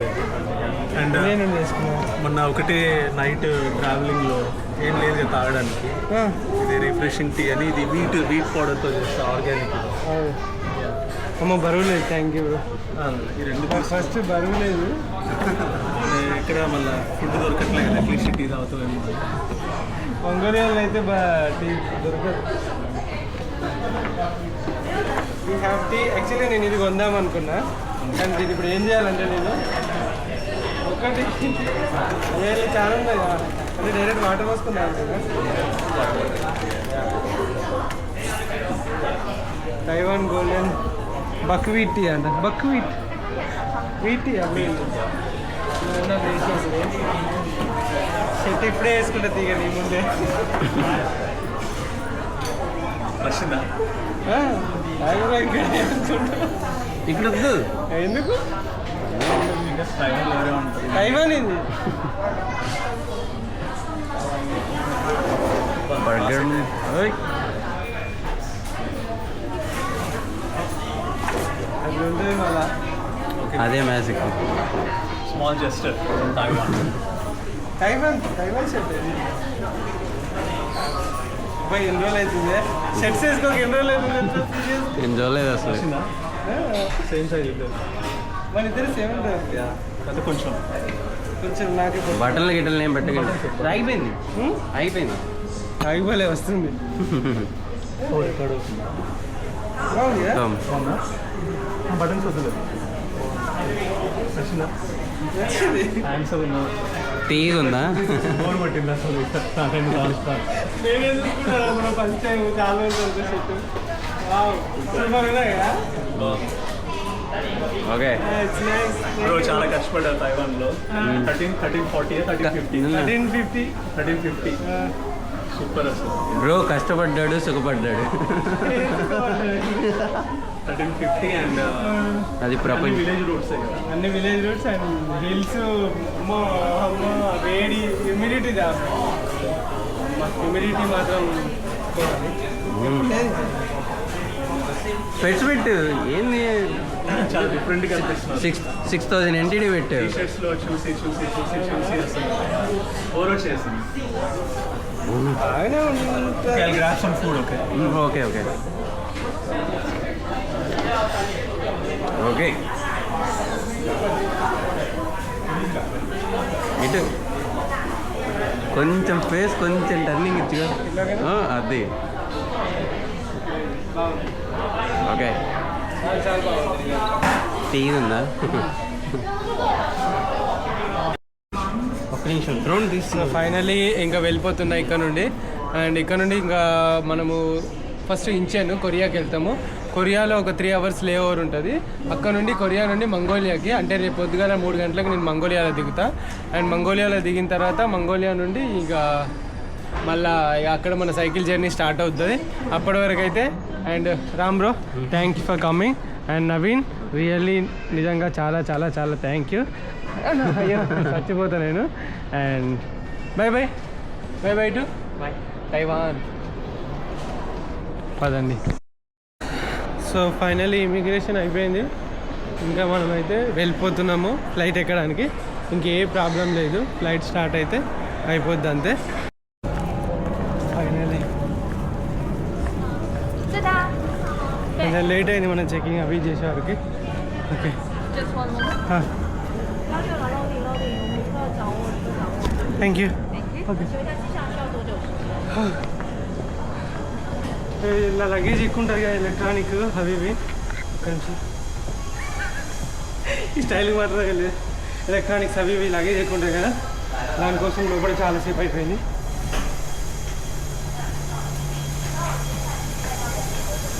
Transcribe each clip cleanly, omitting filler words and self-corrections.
And మొన్న ఒకటే night ట్రావెలింగ్లో ఏం లేదు కదా తాగడానికి, ఇది రిఫ్రెషింగ్ టీ అని, ఇది వీట్ పౌడర్తో చేస్తా ఆర్గానిక్. అమ్మ బరువు లేదు. Thank you bro. ఈ రెండు ఫస్ట్ బరువు లేదు. ఇక్కడ మళ్ళీ ఫుడ్ దొరకట్లేదు కదా, అట్లీస్ట్ టీ తాగుతామేమో. మంగోలియాలో అయితే టీ దొరకదు. ఈ హ్యావ్ టీ. యాక్చువల్లీ నేను ఇది కొందాం అనుకున్నా, కానీ ఇది ఇప్పుడు ఏం చేయాలంటే నేను ఒక్కటి అదే చాలా ఉంది కదా, అంటే డైరెక్ట్ వాటర్ పోసుకున్నాను కదా. తైవాన్ గోల్డెన్ బక్వీట్ టీ అంట. బక్వీట్ వీట్ టీ చెట్టు ఇప్పుడే వేసుకుంటా తీగ నీ ముందే. వచ్చిందా ఇక్కడ వద్దు. ఎందుకు తైవాన్ ఇది బర్గర్ అది ఉంటుంది మళ్ళా. అదే magic. Small gesture Taiwan. Taiwan shirt అబ్బాయి ఎన్ని రోజులు అవుతుంది షర్ట్స్ వేసుకోక ఎన్ని రోజులు అవుతుంది. ఏం చూడలేదు అసలు. సేమ్ సైజ్ మన ఇద్దరు సేమ్ ఉంటుంది. అది కొంచెం నాకు బట్టలు గిట్టలు ఏం పెట్టకండి. అయిపోయింది అయిపోయింది. ఆగిపోలే వస్తుంది. బటన్స్ వద్దు. ఆన్సర్ ఉన్నా తీగ ఉందా? బోర్ పట్టింది అసలు. ఫస్ట్ టైం చాలా ఓకే బ్రో చాలా కష్టపడ్డారు తైవాన్లో. 1350 సూపర్ అసలు. బ్రో కష్టపడ్డాడు సుఖపడ్డాడు. 1350 అండ్ అది ప్రపంచ విలేజ్ రోడ్స్. అన్ని విలేజ్ రోడ్స్ అండ్ హిల్స్. వేడి హ్యూమిడిటీ హ్యూమిడిటీ మాత్రం స్పెట్స్ పెట్టు. ఏంది చాలా డిఫరెంట్గా అనిపిస్తుంది. 6000 NTD పెట్టు. టీషర్ట్స్లో చూసి అసలు బోర్ వచ్చేసింది. Grab some food. Okay okay okay okay ఇటు కొంచెం ఫేస్ కొంచెం టర్నింగ్ ఇచ్చుగా. అది ఓకే. టీ ఉందా? ఒక నిమిషం డ్రోన్ తీస్తున్నా. ఫైనలీ ఇంకా వెళ్ళిపోతున్నా ఇక్కడ నుండి. అండ్ ఇక్కడ నుండి ఇంకా మనము ఫస్ట్ ఇంచెన్ కొరియాకి వెళ్తాము. కొరియాలో ఒక 3 hours లే ఓవర్ ఉంటుంది. అక్కడ నుండి కొరియా నుండి మంగోలియాకి, అంటే రేపు పొద్దుగాల 3 గంటలకు నేను మంగోలియాలో దిగుతా. అండ్ మంగోలియాలో దిగిన తర్వాత మంగోలియా నుండి ఇక మళ్ళీ అక్కడ మన సైకిల్ జర్నీ స్టార్ట్ అవుతుంది. అప్పటి వరకు అయితే. And Ram bro, thank you for coming. And Naveen, really నిజంగా చాలా చాలా చాలా థ్యాంక్ యూ. అయ్యో చచ్చిపోతా నేను. And by by by by to Taiwan. పదండి. సో ఫైనల్లీ ఇమిగ్రేషన్ అయిపోయింది. ఇంకా మనమైతే వెళ్ళిపోతున్నాము ఫ్లైట్ ఎక్కడానికి. ఇంకే ప్రాబ్లం లేదు, ఫ్లైట్ స్టార్ట్ అయితే అయిపోద్ది అంతే. ఫైనల్లీ కొంచెం లేట్ అయింది మనం చెకింగ్ అవి చేసేవారికి. Okay thank you. ఓకే ఇలా లగేజ్ ఎక్కువ ఉంటుంది కదా, ఎలక్ట్రానిక్ అవి ఇవి. కొంచెం ఈ స్టైల్కి మాత్రం లేదు, ఎలక్ట్రానిక్స్ అవి ఇవి లగేజ్ ఎక్కువ ఉంటాయి కదా, దానికోసం లోపల చాలాసేపు అయిపోయింది.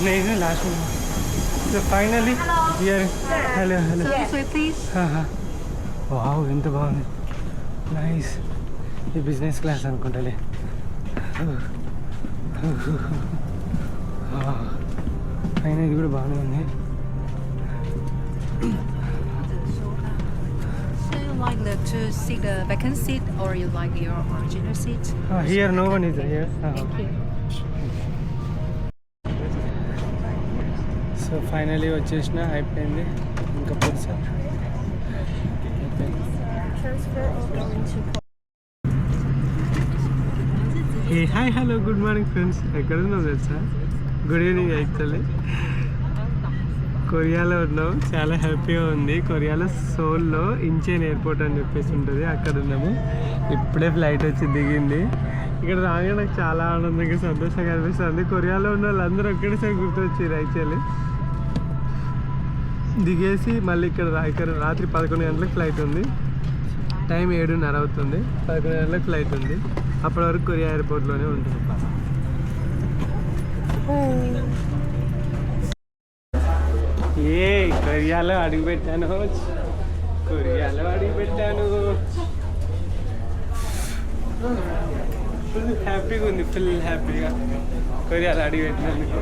నేను last finally year. Hello hello. Wow ఎంత బాగుంది, నైస్. ఈ బిజినెస్ క్లాస్ అనుకుంటాలే. అయినా ఇది కూడా బాగానే ఉంది. So you like to sit the vacant seat or you like your original seat? Here no one is here. Thank you. So finally వచ్చేసిన, అయిపోయింది. ఇంకా పురుస transfer or going to hey hi hello good morning friends. ఎక్కడ ఉన్నాం తెలుసా? Good evening actually. కొరియాలో ఉన్నాం. చాలా హ్యాపీగా ఉంది. కొరియాలో సోల్లో ఇంచేన్ ఎయిర్పోర్ట్ అని చెప్పేసి ఉంటుంది, అక్కడ ఉన్నాము. ఇప్పుడే ఫ్లైట్ వచ్చి దిగింది. ఇక్కడ రాగానే నాకు చాలా ఆనందంగా సంతోషంగా అనిపిస్తుంది. కొరియాలో ఉన్న వాళ్ళందరూ ఒక్కడేసారి గుర్తొచ్చారు యాక్చువల్లీ. దిగేసి మళ్ళీ ఇక్కడ రాత్రి 11 గంటలకు ఫ్లైట్ ఉంది. టైం 7:30 అవుతుంది. 11 గంటలకు ఫ్లైట్ ఉంది. అప్పటి వరకు కొరియా ఎయిర్పోర్ట్లోనే ఉంటుంది. ఏ కొరియాలో అడుగుపెట్టాను. ఫుల్ హ్యాపీగా ఉంది. ఫుల్ హ్యాపీగా కొరియాలో అడుగు పెట్టినందుకు.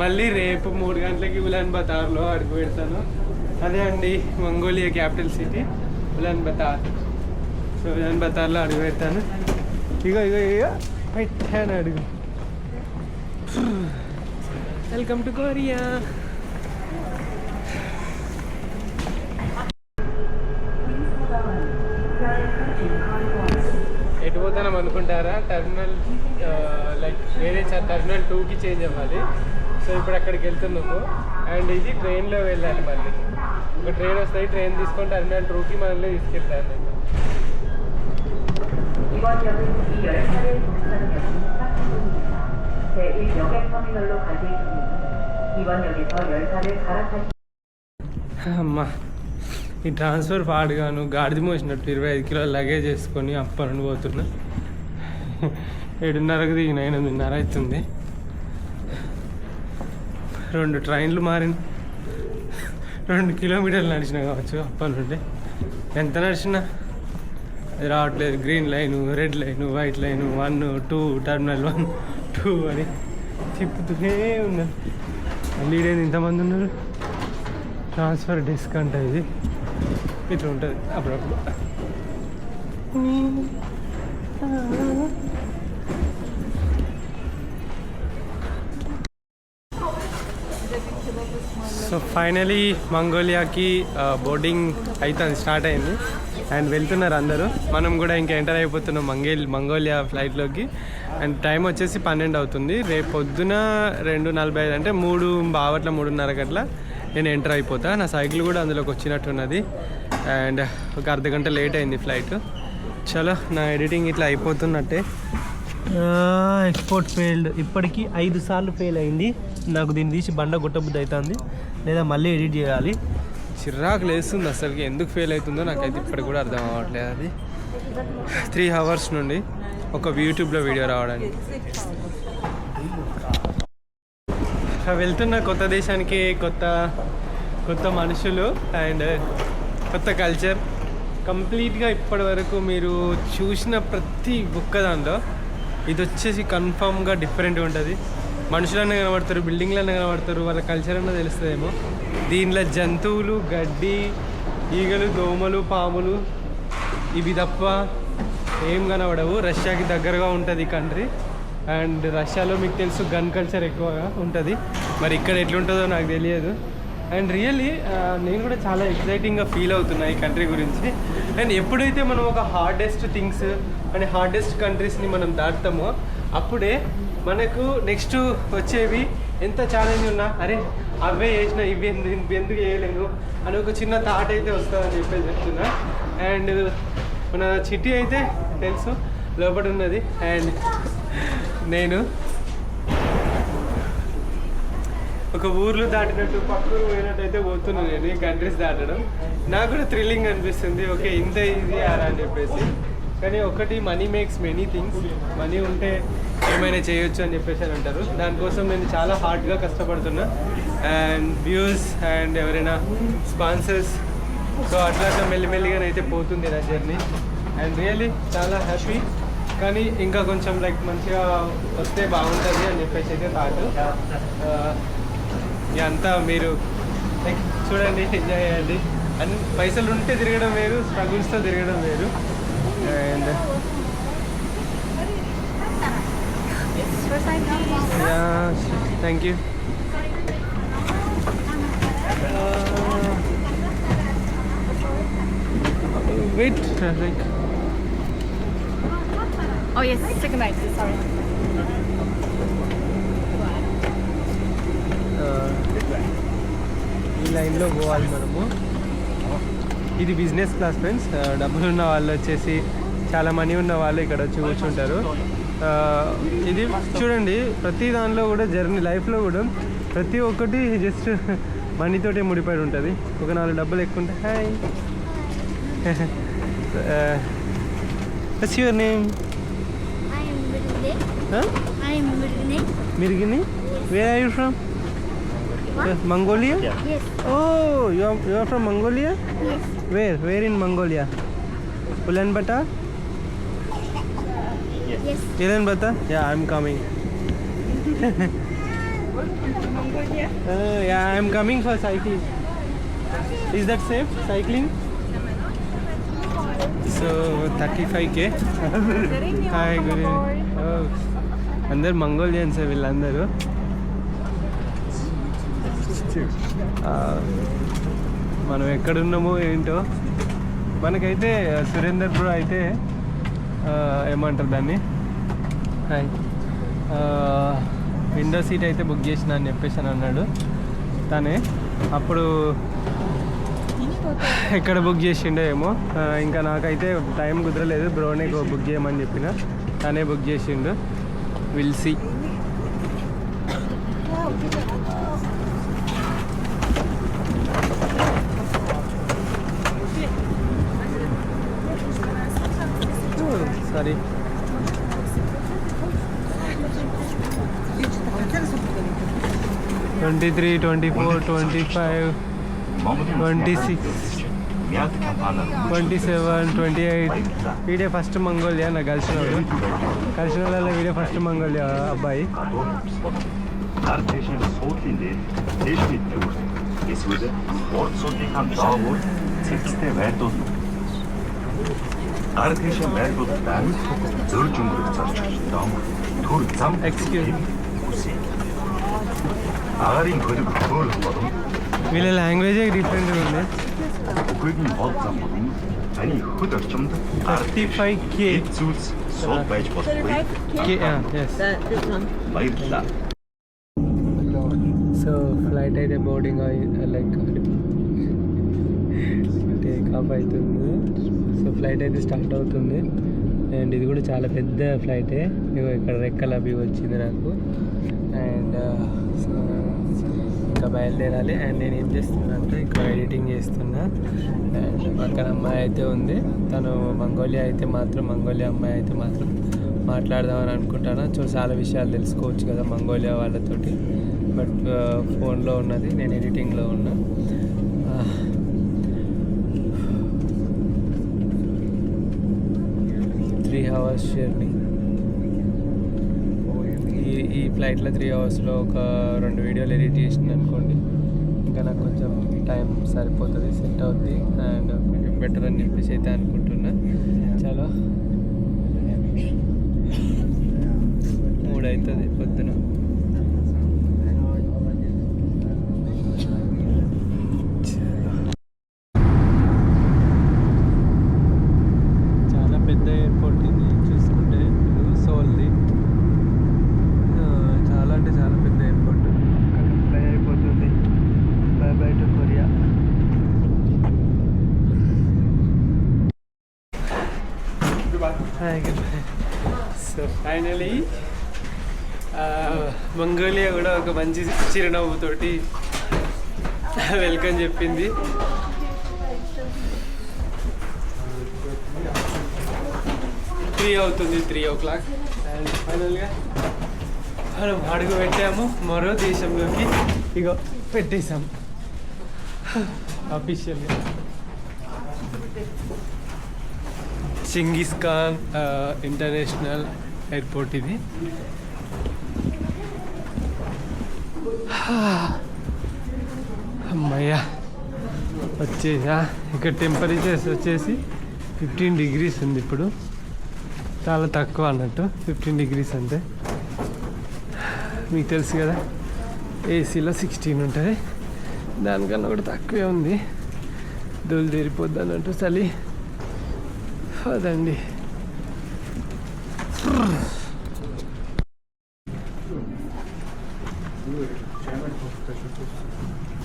మళ్ళీ రేపు 3 గంటలకి ఉలాన్ బతార్లో అడుగు పెడతాను. అదే అండి Mongolia capital city woollen బతార్. So woollen బతార్లో అడుగు పెడతాను. ఇగో పెట్టాను అడుగు. Welcome to Korea. ఎటు పోతాం అనుకుంటారా? టర్మినల్ లైక్ వేరే టర్మినల్ 2కి చేంజ్ అవ్వాలి. సో ఇప్పుడు అక్కడికి వెళ్తున్నాము. అండ్ ఇది ట్రైన్లో వెళ్ళాలి. మళ్ళీ ఒక ట్రైన్ వస్తాయి. ట్రైన్ తీసుకొని టర్మినల్ 2కి మనల్ని తీసుకెళ్తాను నేను. అమ్మా ఈ ట్రాన్స్ఫర్ పాడుగాను గాడిది మోసినట్టు 25 కిలోల లగేజ్ వేసుకొని అప్పని పోతున్నా. 7:30కి దిగిన 8:30 అవుతుంది. 2 ట్రైన్లు మారిన 2 కిలోమీటర్లు నడిచిన కావచ్చు అప్పటి నుండి. ఎంత నడిచినా అది రావట్లేదు. Green line, red line, white line, 1, 2 terminal 1, 2 అని తిప్పుతూనే ఉన్నది. మళ్ళీ ఇదేంది ఇంతమంది ఉన్నారు. ట్రాన్స్ఫర్ డెస్క్ అంట ఇది. ఇట్లా ఉంటుంది అప్పుడప్పుడు. సో ఫైనలీ మంగోలియాకి బోర్డింగ్ అవుతుంది, స్టార్ట్ అయింది. అండ్ వెళ్తున్నారు అందరూ. మనం కూడా ఇంకా ఎంటర్ అయిపోతున్నాం మంగోలియా ఫ్లైట్లోకి. అండ్ టైం వచ్చేసి 12 అవుతుంది. రేపు పొద్దున 2:45 అంటే 3 3:30 అట్లా నేను ఎంటర్ అయిపోతా. నా సైకిల్ కూడా అందులోకి వచ్చినట్టున్నది. అండ్ ఒక అర్ధగంట లేట్ అయింది ఫ్లైట్. చలో నా ఎడిటింగ్ ఇట్లా అయిపోతున్నట్టే. Export failed. ఇప్పటికీ 5 సార్లు ఫెయిల్ అయింది. నాకు దీన్ని తీసి బండ గుట్టబుద్ధి అవుతుంది, లేదా మళ్ళీ ఎడిట్ చేయాలి. చిరాకు లేస్తుంది అసలుకి. ఎందుకు ఫెయిల్ అవుతుందో నాకైతే ఇప్పటికి కూడా అర్థం అవ్వట్లేదు. అది 3 అవర్స్ నుండి ఒక యూట్యూబ్లో వీడియో రావడానికి. వెళ్తున్న కొత్త దేశానికి కొత్త మనుషులు అండ్ కొత్త కల్చర్. కంప్లీట్గా ఇప్పటి వరకు మీరు చూసిన ప్రతి ఒక్క దాంట్లో ఇది వచ్చేసి కన్ఫామ్గా డిఫరెంట్గా ఉంటుంది. మనుషులన్నా కనబడతారు, బిల్డింగ్లన్నా కనబడతారు, వాళ్ళ కల్చర్ అన్నా తెలుస్తుందేమో. దీనిలో జంతువులు, గడ్డి, ఈగలు, దోమలు, పాములు ఇవి తప్ప ఏం కనబడవు. రష్యాకి దగ్గరగా ఉంటుంది ఈ కంట్రీ. అండ్ రష్యాలో మీకు తెలుసు గన్ కల్చర్ ఎక్కువగా ఉంటుంది. మరి ఇక్కడ ఎట్లుంటుందో నాకు తెలియదు. అండ్ రియల్లీ నేను కూడా చాలా ఎక్సైటింగ్గా ఫీల్ అవుతున్నా ఈ కంట్రీ గురించి. అండ్ ఎప్పుడైతే మనం ఒక హార్డెస్ట్ థింగ్స్ అండ్ హార్డెస్ట్ కంట్రీస్ని మనం దాటుతామో అప్పుడే మనకు నెక్స్ట్ వచ్చేవి ఎంత ఛాలెంజ్ ఉన్నా అరే అవే చేసిన ఇవి ఎందుకు చేయలేను అని ఒక చిన్న థాట్ అయితే వస్తుందని చెప్పేసి చెప్తున్నా. అండ్ మన చిట్టి అయితే తెలుసు లోపల ఉన్నది. అండ్ నేను ఒక ఊర్లు దాటినట్టు పక్కూరు పోయినట్టు అయితే పోతున్నాను నేను ఈ కంట్రీస్ దాటడం. నాకు కూడా థ్రిల్లింగ్ అనిపిస్తుంది. ఓకే ఇంత ఈజీ ఆరా అని చెప్పేసి. కానీ ఒకటి money makes many things. Money ఉంటే ఏమైనా చేయొచ్చు అని చెప్పేసి అని అంటారు. దానికోసం నేను చాలా హార్డ్గా కష్టపడుతున్నా. అండ్ వ్యూస్ అండ్ ఎవరైనా స్పాన్సర్స్, సో అట్లా మెల్లిమెల్లిగానైతే పోతుంది నా జర్నీ. అండ్ రియల్లీ చాలా హ్యాపీ. కానీ ఇంకా కొంచెం లైక్ మంచిగా వస్తే బాగుంటుంది అని చెప్పేసి అయితే థాట్. ఇదంతా మీరు లైక్ చూడండి, ఎంజాయ్ చేయండి. అన్ని పైసలు ఉంటే తిరగడం వేరు, స్ట్రగుల్స్తో తిరగడం వేరు. And thank you. Wait like Oh yes, second night. Sorry. ఈ లైన్లో పోవాలి మనము. ఇది బిజినెస్ క్లాస్ ఫ్రెండ్స్. డబ్బులు ఉన్న వాళ్ళు వచ్చేసి చాలా మనీ ఉన్న వాళ్ళు ఇక్కడ వచ్చి కూర్చుంటారు. ఇది చూడండి, ప్రతి దానిలో కూడా జర్నీ లైఫ్లో కూడా ప్రతి ఒక్కటి జస్ట్ మనీతోటే ముడిపడి ఉంటుంది. ఒక 4 డబ్బులు ఎక్కువ ఉంటాయి. Hi, what's your name? I am Mirgine. Huh? I am Mirgine. Mirgini? Where are you from? What? Mongolia? Yes. Oh, you are from Mongolia? Yes. Where in Mongolia? Ulaanbaatar? Yes. Ulaanbaatar? Yeah, I'm coming. Yeah, I'm coming for cycling. Is that safe, cycling? So 35K. Hi, good evening. Oh, అందరు Mongolians వీళ్ళందరూ. మనం ఎక్కడున్నామో ఏంటో. మనకైతే Surender bro అయితే ఏమంటారు దాన్ని, hi, window seat అయితే బుక్ చేసిన అని చెప్పేసి అని అన్నాడు తనే. అప్పుడు ఎక్కడ బుక్ చేసిండో ఏమో, ఇంకా నాకైతే టైం కుదరలేదు. బ్రోనే బుక్ చేయమని చెప్పిన, తనే బుక్ చేసిండు. Will see. Sorry, twenty 24, 25, 26, 27, 28. వీడే ఫస్ట్ మంగోలియా నాకు కలిసిన వాళ్ళలో వీడే ఫస్ట్ మంగోలియా అబ్బాయి. 나르테시는 소울인데 대신에 되고 예수의 어소디한 나올 섹스테 외도 나르테시 외도 단 절중으로 잡히다 돌잠 Excuse me. 아가린 거리 그걸 하거든 వీళ్ళ లాంగ్వేజే డిఫరెంట్గా ఉంది. 그긴 어떤 아니 그들 좀더 35K. 엑스우스 소바이지 버스웨이 ఎస్. 마이르다 సో ఫ్లైట్ అయితే బోర్డింగ్ లైక్ టేక్ ఆఫ్ అవుతుంది. సో ఫ్లైట్ అయితే స్టార్ట్ అవుతుంది. అండ్ ఇది కూడా చాలా పెద్ద ఫ్లైటే. ఇగో ఇక్కడ రెక్కలు అవి వచ్చింది నాకు. అండ్ సో ఇంకా బయలుదేరాలి. అండ్ నేను ఏం చేస్తున్నా అంటే ఇక్కడ ఎడిటింగ్ చేస్తున్నా. అండ్ పక్కన అమ్మాయి అయితే ఉంది, తను మంగోలియా అమ్మాయి అయితే మాత్రం మాట్లాడదామని అనుకుంటాను. చాలా విషయాలు తెలుసుకోవచ్చు కదా మంగోలియా వాళ్ళతోటి. బట్ ఫోన్లో ఉన్నది, నేను ఎడిటింగ్లో ఉన్నా. Three hours journey. ఈ ఫ్లైట్లో 3 అవర్స్లో ఒక 2 వీడియోలు ఎడిట్ చేసింది అనుకోండి, ఇంకా నాకు కొంచెం టైం సరిపోతుంది, సెట్ అవుతుంది. అండ్ కొంచెం బెటర్ అని చెప్పేసి అయితే అనుకుంటున్నా. చాలా 3 అవుతుంది పొద్దున. చాలా పెద్ద ఎయిర్పోర్ట్ ఇది చూసుకుంటే, సోల్ది. చాలా అంటే చాలా పెద్ద ఎయిర్పోర్ట్. ఫ్లై అయిపోతుంది. By by to Korea. So finally Mongolia కూడా ఒక మంచి చిరునవ్వుతోటి వెల్కమ్ చెప్పింది. అవుతుంది 3 o'clock. అండ్ ఫైనల్గా మనం అడుగు పెట్టాము మరో దేశంలోకి. ఇగో పెట్టేసాం అఫీషియల్గా. చింగిస్ ఖాన్ ఇంటర్నేషనల్ ఎయిర్పోర్ట్ ఇది. అమ్మయ్యా వచ్చేసా. ఇక్కడ టెంపరేచర్స్ వచ్చేసి 15 degrees ఉంది ఇప్పుడు. చాలా తక్కువ అన్నట్టు 15 degrees అంటే. మీకు తెలుసు కదా ఏసీలో 16 ఉంటుంది, దానికన్నా కూడా తక్కువే ఉంది. దూలు తీరిపోద్ది అన్నట్టు. చలి అదండి.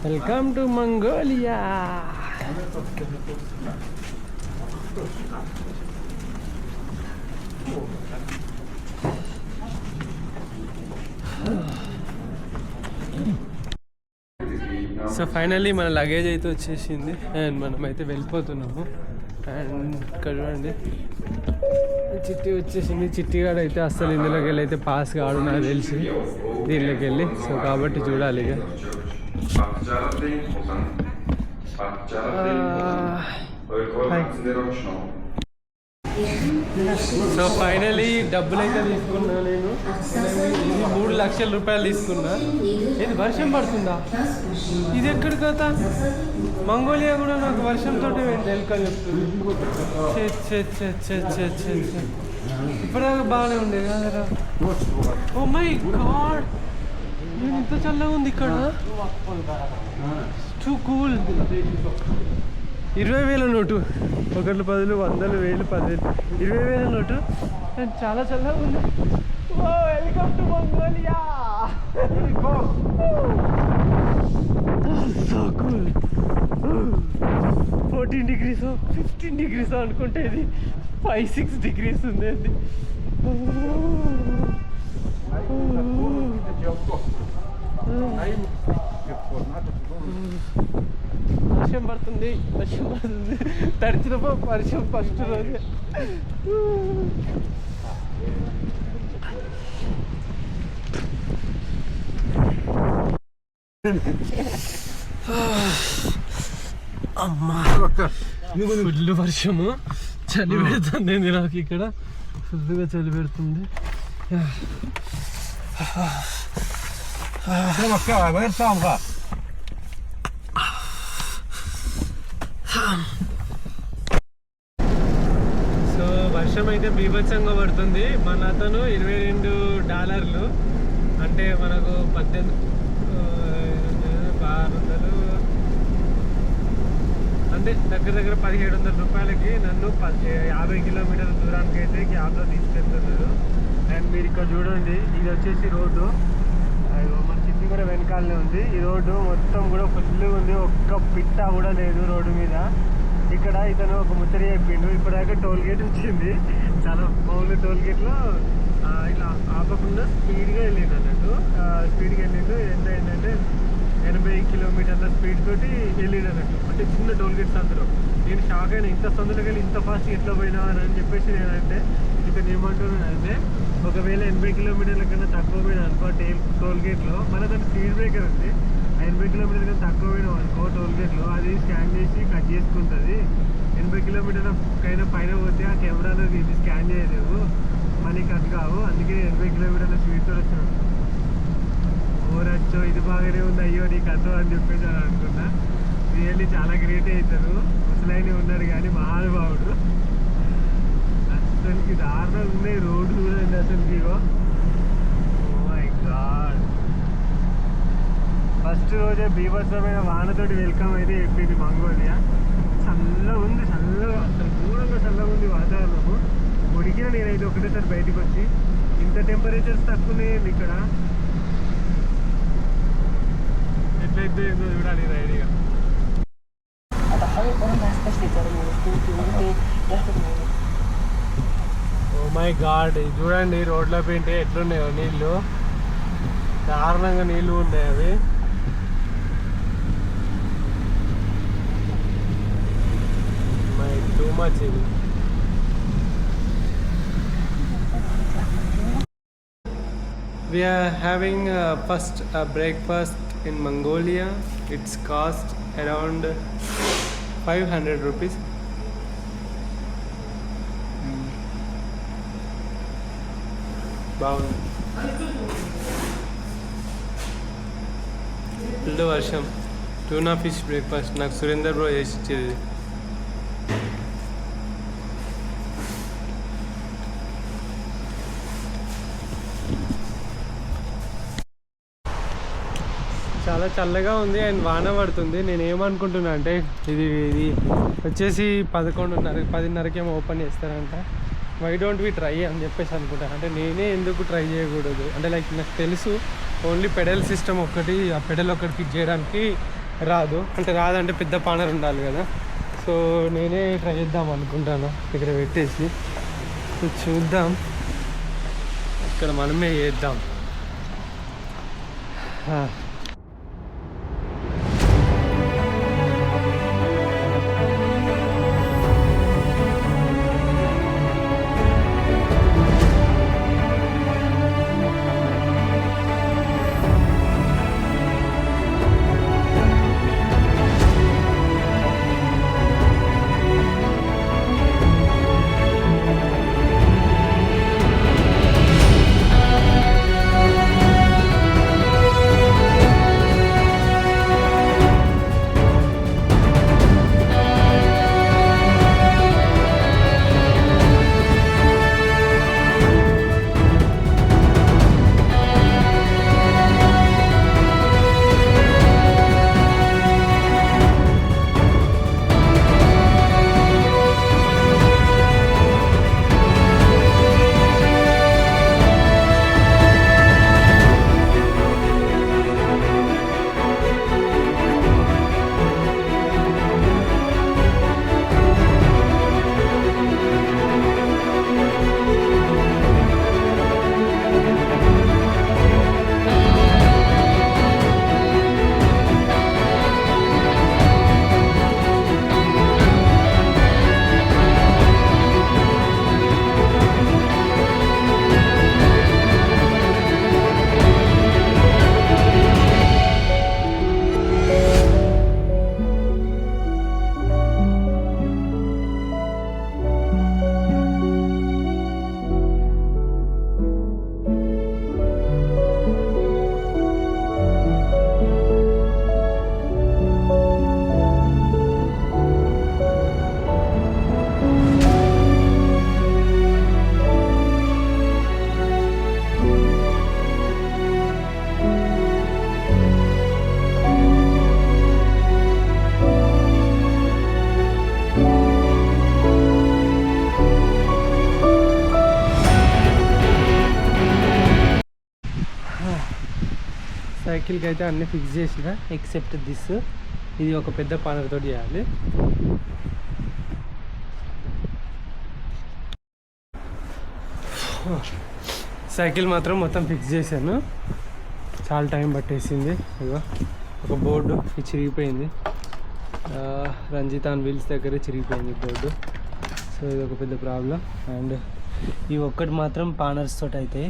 Welcome to Mongolia. So finally మన లగేజ్ అయితే వచ్చేసింది అండ్ మనమైతే వెళ్ళిపోతున్నాము. అండ్ ఇక్కడ చూడండి చిట్టి వచ్చేసింది. చిట్టిగాడు అయితే అస్సలు ఇందులోకి వెళ్ళి అయితే పాస్ కాడు నాకు తెలిసి దీనిలోకి వెళ్ళి. సో కాబట్టి చూడాలి ఇక. సో ఫైనలీ డబ్బులు అయితే తీసుకున్నా నేను. 3 లక్షల రూపాయలు తీసుకున్నా. ఇది వర్షం పడుతుందా? ఇది ఎక్కడి కథ? మంగోలియా కూడా నాకు వర్షంతో వెనుక చెప్తుంది. ఇప్పటిదాకా బాగానే ఉండేది కదరా. ఓ మై గాడ్, నేను ఇంత చల్లగా ఉంది ఇక్కడ. Two cool. 20,000 note. 1, 10, 100, 1000, 10,000, 20,000 note. And చాలా చల్లగా ఉంది. Welcome to Mongolia. So cool. 14 degrees 15 degrees అనుకుంటే ఇది 5-6 degrees ఉంది. అది వర్షం పడుతుంది. తడిచిన వర్షం ఫస్ట్ రోజే. అమ్మా ఫుల్ వర్షము. చలి పెడుతుంది నాకు ఇక్కడ. ఫుల్గా చలి పెడుతుంది. సో వర్షం అయితే బీభత్సంగా పడుతుంది. మన అతను $22 అంటే మనకు 600 అంటే దగ్గర 1700 రూపాయలకి నన్ను 50 కిలోమీటర్ల దూరానికి అయితే క్యాబ్లో తీసుకెళ్తున్నారు. అండ్ మీరు ఇక్కడ చూడండి, ఇది వచ్చేసి రోడ్డు. మన చిట్టి కూడా వెనకాలనే ఉంది. ఈ రోడ్డు మొత్తం కూడా ఫుల్గా ఉంది. ఒక్క పిట్ట కూడా లేదు రోడ్డు మీద. ఇక్కడ ఇతను ఒక ముచ్చడి చెప్పిండు. ఇప్పటిదాకా టోల్ గేట్ వచ్చింది. చాలా మామూలు టోల్ గేట్లో ఇలా ఆపకుండా స్పీడ్గా వెళ్ళిండు అన్నట్టు. స్పీడ్గా వెళ్ళిండు. ఎంత ఏంటంటే 80 కిలోమీటర్ల స్పీడ్ తోటి వెళ్ళిండు అన్నట్టు. అంటే చిన్న టోల్ గేట్స్ అందులో. నేను షాక్ అయినా, ఇంత సందులోకి వెళ్ళి ఇంత ఫాస్ట్ ఎట్లా పోయినా అని చెప్పేసి నేనంటే ఇక్కడ ఏమంటున్నానంటే, ఒకవేళ 80 కిలోమీటర్ల కన్నా తక్కువ పోయినా అనుకో టోల్ గేట్లో, మన దాని స్పీడ్ బ్రేకర్ ఉంది. 80 కిలోమీటర్ల కన్నా తక్కువ పోయినాం అనుకో టోల్ గేట్లో, అది స్కాన్ చేసి కట్ చేసుకుంటుంది. 80 కిలోమీటర్ల పైన పోతే ఆ కెమెరాలో ఇది స్కాన్ చేయలేవు, మనీ కట్ కావు. అందుకే 80 కిలోమీటర్ల స్పీడ్తో వచ్చినాం. ఓరచ్చో ఇది బాగానే ఉంది, అయ్యో నీ కథ అని చెప్పేసి అని అనుకున్నా. రియల్లీ చాలా గ్రేట్ అవుతారు. ముసలాయన ఉన్నాడు కానీ మహానుభావుడు. అసలుకి దారుణంగా ఉన్నాయి రోడ్డు చూడండి అసలుకి. Oh my God. ఫస్ట్ రోజే బీభత్సమైన వానతోటి వెల్కమ్ అయితే చెప్పింది మంగోలియా. చల్లగా ఉంది, చల్లగా అసలు దూరంగా చల్లగా ఉంది వాతావరణము. ఉడికిన నేనైతే ఒకటేసారి బయటకు వచ్చి. ఇంత టెంపరేచర్స్ తక్కువ ఉన్నాయండి ఇక్కడ. ఎట్లయితే చూడాలి ఐడియా. ఓ మై గాడ్, చూడండి రోడ్ల పెయింటే ఎట్లున్నాయో నీళ్ళు. దారుణంగా నీళ్ళు ఉన్నాయి అవి. మై టూ మచ్ ఇది. We are having first breakfast in Mongolia. It's cost around 500 rupees. బాగుంది. ఫుల్ వర్షం. టూనా ఫిష్ బ్రేక్ఫాస్ట్ నాకు సురేందర్ బ్రో చేసి ఇచ్చేది. చాలా చాలా చల్లగా ఉంది అండ్ వాన పడుతుంది. నేను ఏమనుకుంటున్నా అంటే ఇది వచ్చేసి 10:30కేమో ఓపెన్ చేస్తారంట. వై డోంట్ వి ట్రై అని చెప్పేసి అనుకుంటాను. అంటే నేనే ఎందుకు ట్రై చేయకూడదు అంటే లైక్ నాకు తెలుసు ఓన్లీ పెడల్ సిస్టమ్ ఒకటి, ఆ పెడల్ ఒకటి ఫిట్ చేయడానికి రాదు. అంటే రాదంటే పెద్ద పానర్ ఉండాలి కదా. సో నేనే ట్రై చేద్దాం అనుకుంటాను ఇక్కడ పెట్టేసి. సో చూద్దాం, ఇక్కడ మనమే చేద్దాం. సైకిల్కి అయితే అన్నీ ఫిక్స్ చేసిన ఎక్సెప్ట్ దిస్. ఇది ఒక పెద్ద పానర్ తోటి చేయాలి. సైకిల్ మాత్రం మొత్తం ఫిక్స్ చేశాను, చాలా టైం పట్టేసింది. ఇదిగో ఒక బోర్డు ఇది చిరిగిపోయింది, రంజితాన్ వీల్స్ దగ్గరే చిరిగిపోయింది బోర్డు. సో ఇది ఒక పెద్ద ప్రాబ్లం. అండ్ ఈ ఒక్కటి మాత్రం పానర్స్ తోటి అవుతాయి.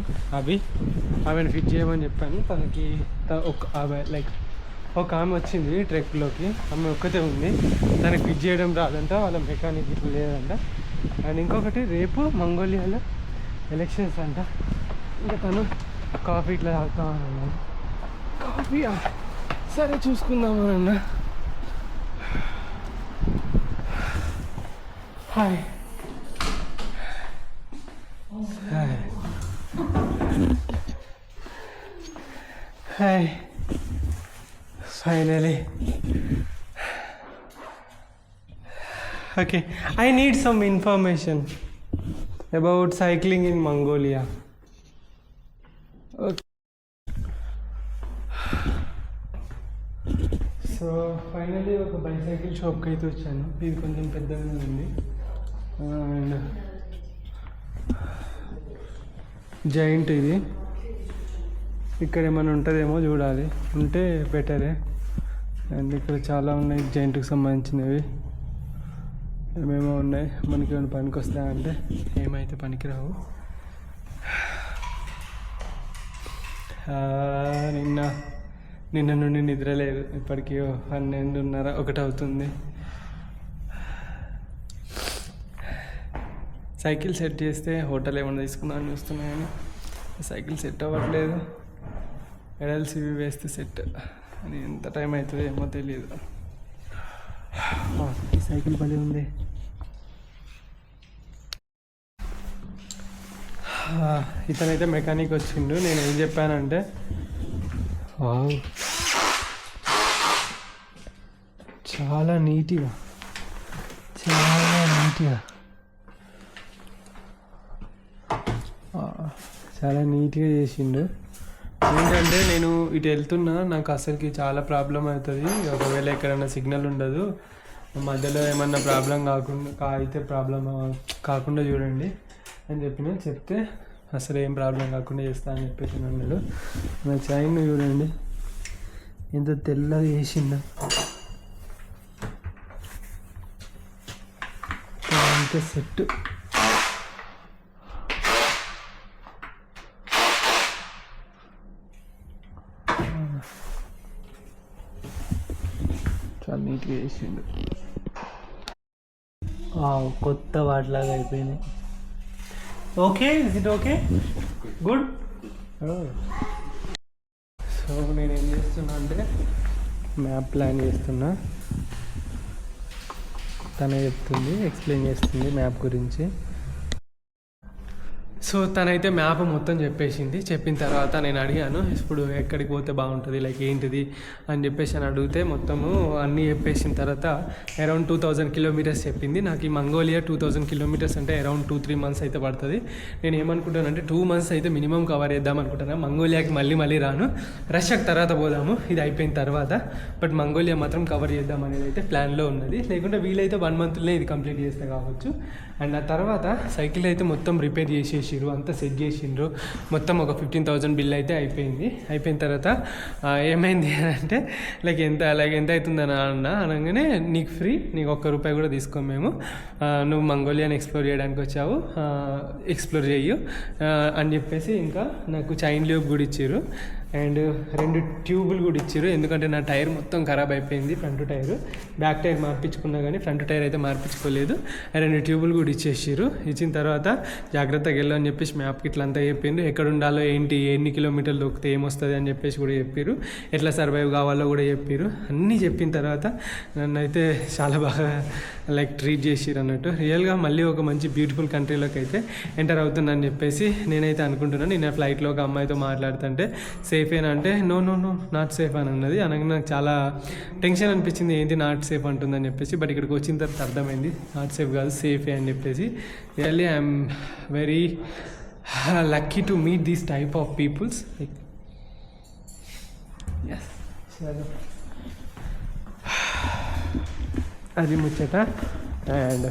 ఆమెను ఫిట్ చేయమని చెప్పాను. తనకి లైక్ ఒక ఆమె వచ్చింది ట్రెక్లోకి, ఆమె ఒక్కతే ఉంది, తనకి ఫిట్ చేయడం రాదంట, వాళ్ళ మెకానిక్ ఇట్లా లేదంట. అండ్ ఇంకొకటి రేపు మంగోలియాలో ఎలక్షన్స్ అంట. ఇంకా తను కాఫీ ఇట్లా తాగుతామన్నా. కాఫీ సరే చూసుకుందామన్నా. Hi hi finally. Okay, I need some information about cycling in Mongolia. Okay. So finally ఒక బైసైకిల్ షాప్కి అయితే వచ్చాను. ఇది కొంచెం పెద్దగా ఉంది అండ్ జైంట్. ఇది ఇక్కడ ఏమైనా ఉంటుందేమో చూడాలి, ఉంటే బెటరే. అండ్ ఇక్కడ చాలా ఉన్నాయి జైంట్కి సంబంధించినవి, ఏమేమో ఉన్నాయి. మనకి ఏమైనా పనికి వస్తాయంటే ఏమైతే పనికిరావు. నిన్న నుండి నిద్ర లేదు, ఇప్పటికీ 12:30 1 అవుతుంది. సైకిల్ సెట్ చేస్తే హోటల్ ఏమన్నా తీసుకుందామని చూస్తున్నా కానీ సైకిల్ సెట్ అవ్వట్లేదు. ఎడల్స్ ఇవి వేస్తే సెట్, అది ఎంత టైం అవుతుందో ఏమో తెలియదు. ఈ సైకిల్ పని ఉంది. ఇతనైతే మెకానిక్ వచ్చిండు. నేను ఏం చెప్పానంటే చాలా నీట్గా చేసిండు. ఏంటంటే నేను ఇటు వెళ్తున్నా, నాకు అసలుకి చాలా ప్రాబ్లం అవుతుంది. ఒకవేళ ఎక్కడైనా సిగ్నల్ ఉండదు, మధ్యలో ఏమన్నా ప్రాబ్లం అయితే ప్రాబ్లం కాకుండా చూడండి అని చెప్తే అసలు ఏం ప్రాబ్లం కాకుండా చేస్తా అని చెప్పేసి అన్నాడు. నా చైన్ చూడండి ఎంత తెల్లగా చేసిండు, అంతే సెట్. చాలా నీట్గా చేసిండు. కొత్త వాటిలాగా అయిపోయినాయి. Okay, is it okay, good. So నేను ఏం చేస్తున్నా అంటే మ్యాప్ ప్లాన్ చేస్తున్నా. తనే చెప్తుంది, ఎక్స్ప్లెయిన్ చేస్తుంది మ్యాప్ గురించి. సో తనైతే మ్యాప్ మొత్తం చెప్పేసింది. చెప్పిన తర్వాత నేను అడిగాను ఇప్పుడు ఎక్కడికి పోతే బాగుంటుంది, లైక్ ఏంటిది అని చెప్పేసి అని అడిగితే మొత్తము అన్నీ చెప్పేసిన తర్వాత అరౌండ్ 2000 కిలోమీటర్స్ చెప్పింది. నాకు ఈ మంగోలియా 2000 కిలోమీటర్స్ అంటే అరౌండ్ 2-3 months అయితే పడుతుంది. నేను ఏమనుకుంటానంటే 2 months అయితే మినిమం కవర్ చేద్దాం అనుకుంటున్నాను. మంగోలియాకి మళ్ళీ రాను, రష్యాకి తర్వాత పోదాము ఇది అయిపోయిన తర్వాత. బట్ మంగోలియా మాత్రం కవర్ చేద్దాం అనేది అయితే ప్లాన్లో ఉన్నది. లేకుంటే వీలైతే 1 monthలోనే ఇది కంప్లీట్ చేస్తే కావచ్చు. అండ్ ఆ తర్వాత సైకిల్ అయితే మొత్తం రిపేర్ చేసేసిర్రు, అంతా సెట్ చేసిండ్రు. మొత్తం ఒక 15,000 బిల్ అయితే అయిపోయింది. అయిపోయిన తర్వాత ఏమైంది అంటే లైక్ ఎంత అవుతుందని అనగానే నీకు ఫ్రీ, నీకు ₹1 కూడా తీసుకోము మేము, నువ్వు మంగోలియాని ఎక్స్ప్లోర్ చేయడానికి వచ్చావు, ఎక్స్ప్లోర్ చెయ్యు అని చెప్పేసి ఇంకా నాకు చైన్ ల్యూబ్ కూడా ఇచ్చారు. అండ్ 2 ట్యూబులు కూడా ఇచ్చారు, ఎందుకంటే నా టైర్ మొత్తం ఖరాబ్ అయిపోయింది. ఫ్రంట్ టైర్, బ్యాక్ టైర్ మార్పించుకున్నా కానీ ఫ్రంట్ టైర్ అయితే మార్పించుకోలేదు. 2 ట్యూబులు కూడా ఇచ్చేసారు. ఇచ్చిన తర్వాత జాగ్రత్తగా వెళ్ళు అని చెప్పేసి మ్యాప్కి ఇట్లా అంతా చెప్పిండ్రు. ఎక్కడ ఉండాలో ఏంటి, ఎన్ని కిలోమీటర్లు దొరికితే ఏమొస్తుంది అని చెప్పేసి కూడా చెప్పారు. ఎట్లా సర్వైవ్ కావాలో కూడా చెప్పారు. అన్నీ చెప్పిన తర్వాత నన్ను అయితే చాలా బాగా లైక్ ట్రీట్ చేసిర్రు అన్నట్టు. రియల్గా మళ్ళీ ఒక మంచి బ్యూటిఫుల్ కంట్రీలోకి అయితే ఎంటర్ అవుతుందని చెప్పేసి నేనైతే అనుకుంటున్నాను. నేను ఫ్లైట్లో ఒక అమ్మాయితో మాట్లాడుతుంటే సేఫేనా అంటే నో నాట్ సేఫ్ అని అన్నది. అనగా నాకు చాలా టెన్షన్ అనిపించింది, ఏంటి నాట్ సేఫ్ అంటుందని చెప్పేసి. బట్ ఇక్కడికి వచ్చిన తర్వాత అర్థమైంది నాట్ సేఫ్ కాదు, సేఫే అని చెప్పేసి. Really I'm very lucky to meet these type of peoples. Like yes, అది ముచ్చట. అండ్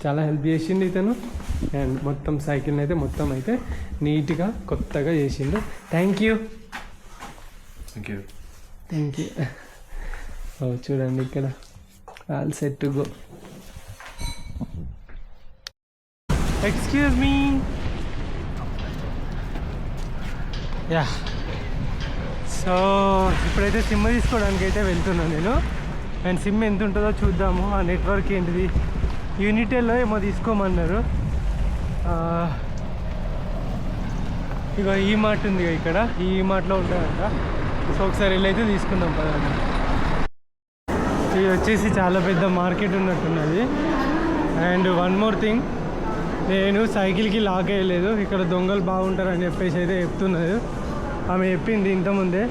చాలా హెల్ప్ చేసిండు ఇతను. అండ్ మొత్తం సైకిల్ని అయితే మొత్తం అయితే నీట్గా కొత్తగా చేసిండు. Thank you. చూడండి ఇక్కడ all set to go. Excuse me. Yeah, so ఇప్పుడైతే సిమ్ తీసుకోవడానికి అయితే వెళ్తున్నాను నేను. అండ్ సిమ్ ఎంత ఉంటుందో చూద్దాము. ఆ నెట్వర్క్ ఏంటిది, యూనిటెల్లో ఏమో తీసుకోమన్నారు. ఇక ఈ మార్ట్ ఉంది ఇక్కడ, ఈ మార్ట్లో ఉంటుందంట. సో ఒకసారి వెళ్ళైతే తీసుకుందాం పదండి. ఇది వచ్చేసి చాలా పెద్ద మార్కెట్ ఉన్నట్టున్నది. అండ్ వన్ మోర్ థింగ్, నేను సైకిల్కి లాక్ వేయలేదు. ఇక్కడ దొంగలు బాగుంటారని చెప్పేసి అయితే చెప్తున్నది. ఆమె చెప్పింది ఇంతకుముందే,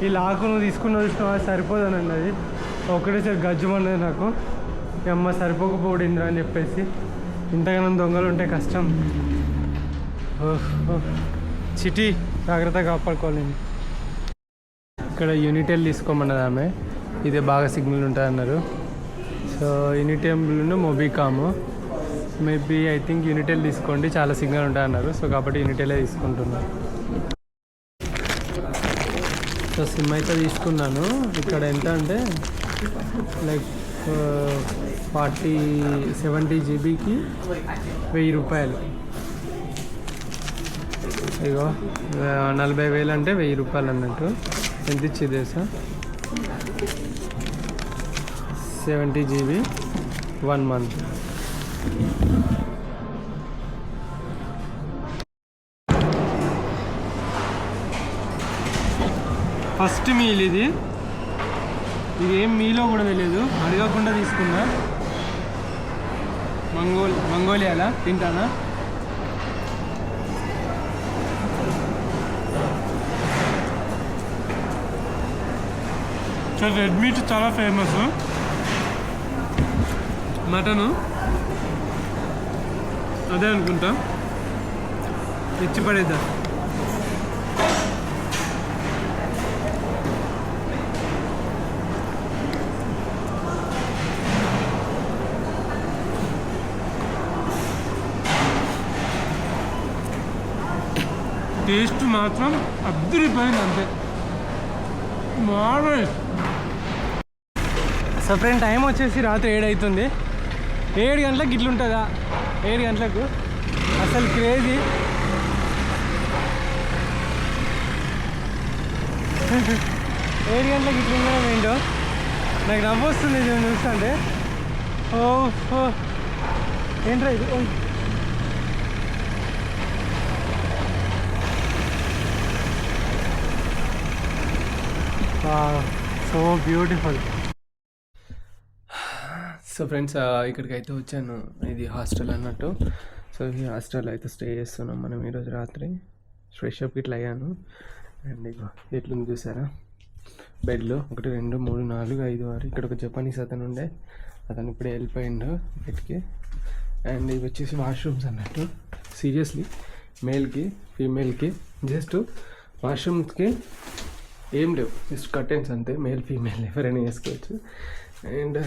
ఈ లాక్ నువ్వు తీసుకున్న చూసినా సరిపోదని అన్నది. ఒకటేసారి గజ్జుమన్నది నాకు. అమ్మ సరిపోకపోడిందిరా అని చెప్పేసి. ఇంతగానో దొంగలు ఉంటే కష్టం. సిటీ జాగ్రత్తగా కాపాడుకోవాలి. ఇక్కడ యూనిటెల్ తీసుకోమన్నది ఆమె. ఇదే బాగా సిగ్నల్ ఉంటుంది అన్నారు. సో యూనిటెల్ మొబికాము మేబీ ఐ థింక్ యూనిటెల్ తీసుకోండి, చాలా సిగ్నల్ ఉంటుంది అన్నారు. సో కాబట్టి యూనిటెలే తీసుకుంటున్నాను. సో సిమ్ అయితే తీసుకున్నాను. ఇక్కడ ఎంత అంటే లైక్ 70 జీబీకి ₹1000. ఇగో 40,000 అంటే ₹1000 అన్నట్టు. ఎంత ఇచ్చేది sir? 70 GB 1 month. First meal ఇది ఏం మీలో కూడా తెలియదు, అడగకుండా తీసుకున్నా. మంగోలియాలా తింటానా. సో రెడ్ మీట్ చాలా ఫేమస్. మటను అదే అనుకుంటా తెచ్చి పడేద్దాం. టేస్ట్ మాత్రం అద్దరిపోయింది అంతే. మామూలు. సో ఫ్రెండ్ టైం వచ్చేసి రాత్రి 7 అవుతుంది. 7 గంటలకు ఇట్లుంటుందా? 7 గంటలకు అసలు క్రేజీ. 7 గంటలకు ఇట్లుండడం ఏంటో నాకు నవ్వు వస్తుంది చూస్తుంటే. ఓ ఏంట్రా ఇది? So beautiful. సో ఫ్రెండ్స్ ఇక్కడికి అయితే వచ్చాను. ఇది హాస్టల్ అన్నట్టు. సో ఈ హాస్టల్ అయితే స్టే చేస్తున్నాం మనం ఈరోజు రాత్రి. ఫ్రెష్ అప్ ఇట్లా అయ్యాను. అండ్ ఇక ఎట్లుంది చూసారా బెడ్లో 1 2 3 4 5 6. ఇక్కడ ఒక జపనీస్ అతను ఉండే, అతను ఇప్పుడే వెళ్ళిపోయిండు బెడ్కి. అండ్ ఇవి వచ్చేసి వాష్రూమ్స్ అన్నట్టు. సీరియస్లీ మేల్కి ఫీమేల్కి జస్ట్ వాష్రూమ్స్కి ఏం లేవు, జస్ట్ కర్టెన్స్ అంతే. మేల్ ఫీమేల్ ఎవరైనా వేసుకోవచ్చు. అండ్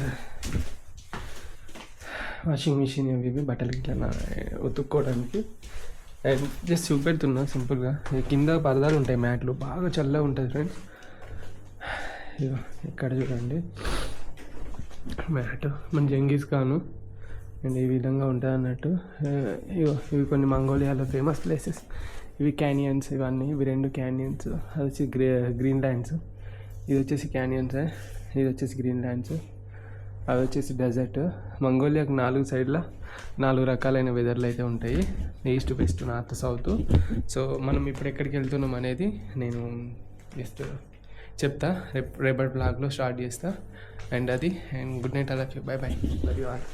వాషింగ్ మిషన్ ఇవి బట్టలకి ఇట్లా ఉతుక్కోవడానికి. అండ్ జస్ట్ చూపెడుతున్నా సింపుల్గా. కింద పరదాలు ఉంటాయి, మ్యాట్లు బాగా చల్లగా ఉంటుంది ఫ్రెండ్స్. ఇక్కడ చూడండి మ్యాట్ మన జంగీస్ ఖాను. అండ్ ఈ విధంగా ఉంటుంది అన్నట్టు. ఇవి కొన్ని మంగోలియాలో ఫేమస్ ప్లేసెస్. ఇవి క్యానియన్స్, ఇవన్నీ ఇవి 2 క్యానియన్స్. అది వచ్చి గ్రీన్ ల్యాండ్స్. ఇది వచ్చేసి క్యానియన్స్, ఇది వచ్చేసి గ్రీన్ ల్యాండ్స్. అది వచ్చేసి డెజర్ట్. మంగోలియాకి 4 సైడ్ల 4 రకాలైన వెదర్లు అయితే ఉంటాయి, east west north south. So మనం ఇప్పుడు ఎక్కడికి వెళ్తున్నాం అనేది నేను జస్ట్ చెప్తా, రేపటి బ్లాగ్లో స్టార్ట్ చేస్తా. And good night, I love you, by by, love you all.